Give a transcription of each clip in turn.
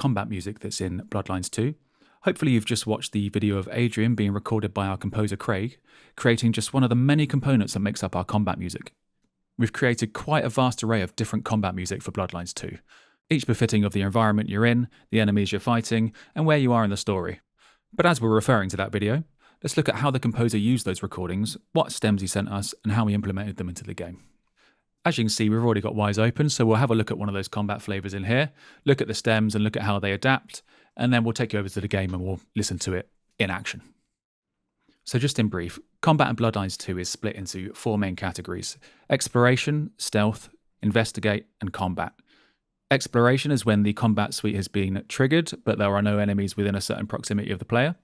combat music that's in Bloodlines 2. Hopefully you've just watched the video of Adrian being recorded by our composer Craig, creating just one of the many components that makes up our combat music. We've created quite a vast array of different combat music for Bloodlines 2, each befitting of the environment you're in, the enemies you're fighting, and where you are in the story. But as we're referring to that video, let's look at how the composer used those recordings, what stems he sent us, and how he implemented them into the game. As you can see, we've already got Wise open, so we'll have a look at one of those combat flavors in here, look at the stems and look at how they adapt, and then we'll take you over to the game and we'll listen to it in action. So just in brief, combat in Bloodlines 2 is split into 4 main categories: exploration, stealth, investigate, and combat. Exploration is when the combat suite has been triggered, but there are no enemies within a certain proximity of the player.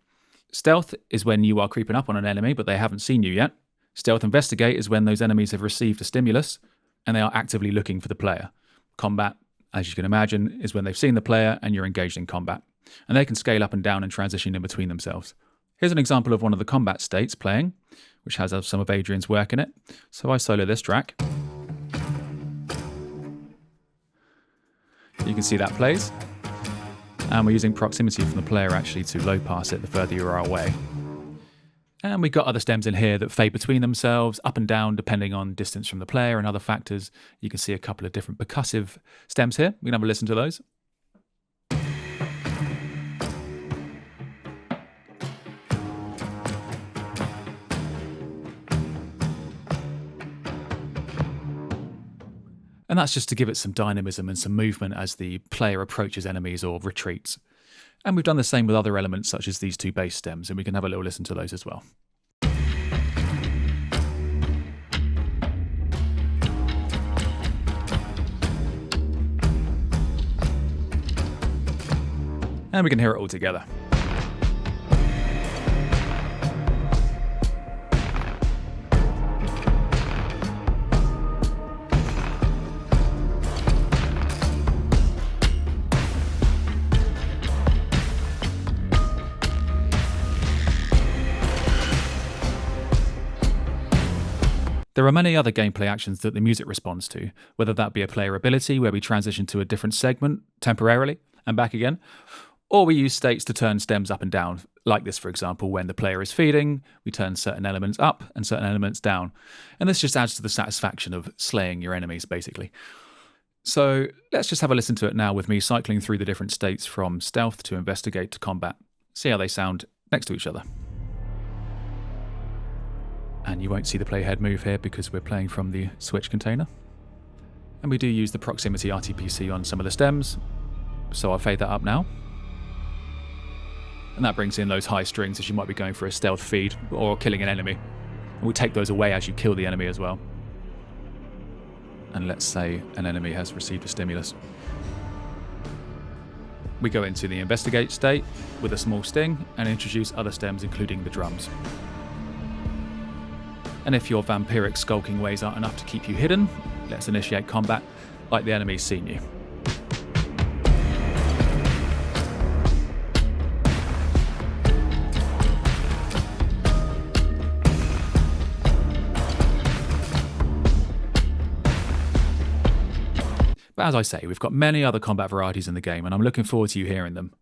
Stealth is when you are creeping up on an enemy, but they haven't seen you yet. Stealth investigate is when those enemies have received a stimulus, and they are actively looking for the player. Combat, as you can imagine, is when they've seen the player and you're engaged in combat. And they can scale up and down and transition in between themselves. Here's an example of one of the combat states playing, which has some of Adrian's work in it. So I solo this track. You can see that plays. And we're using proximity from the player actually to low pass it the further you are away. And we've got other stems in here that fade between themselves, up and down, depending on distance from the player and other factors. You can see a couple of different percussive stems here. We can have a listen to those. And that's just to give it some dynamism and some movement as the player approaches enemies or retreats. And we've done the same with other elements such as these 2 bass stems, and we can have a little listen to those as well. And we can hear it all together. There are many other gameplay actions that the music responds to, whether that be a player ability where we transition to a different segment temporarily and back again, or we use states to turn stems up and down, like this for example, when the player is feeding, we turn certain elements up and certain elements down. And this just adds to the satisfaction of slaying your enemies basically. So let's just have a listen to it now with me cycling through the different states from stealth to investigate to combat. See how they sound next to each other. And you won't see the playhead move here because we're playing from the Switch container. And we do use the proximity RTPC on some of the stems, so I'll fade that up now. And that brings in those high strings as you might be going for a stealth feed or killing an enemy. And we'll take those away as you kill the enemy as well. And let's say an enemy has received a stimulus. We go into the investigate state with a small sting and introduce other stems including the drums. And if your vampiric skulking ways aren't enough to keep you hidden, let's initiate combat like the enemy's seen you. But as I say, we've got many other combat varieties in the game and I'm looking forward to you hearing them.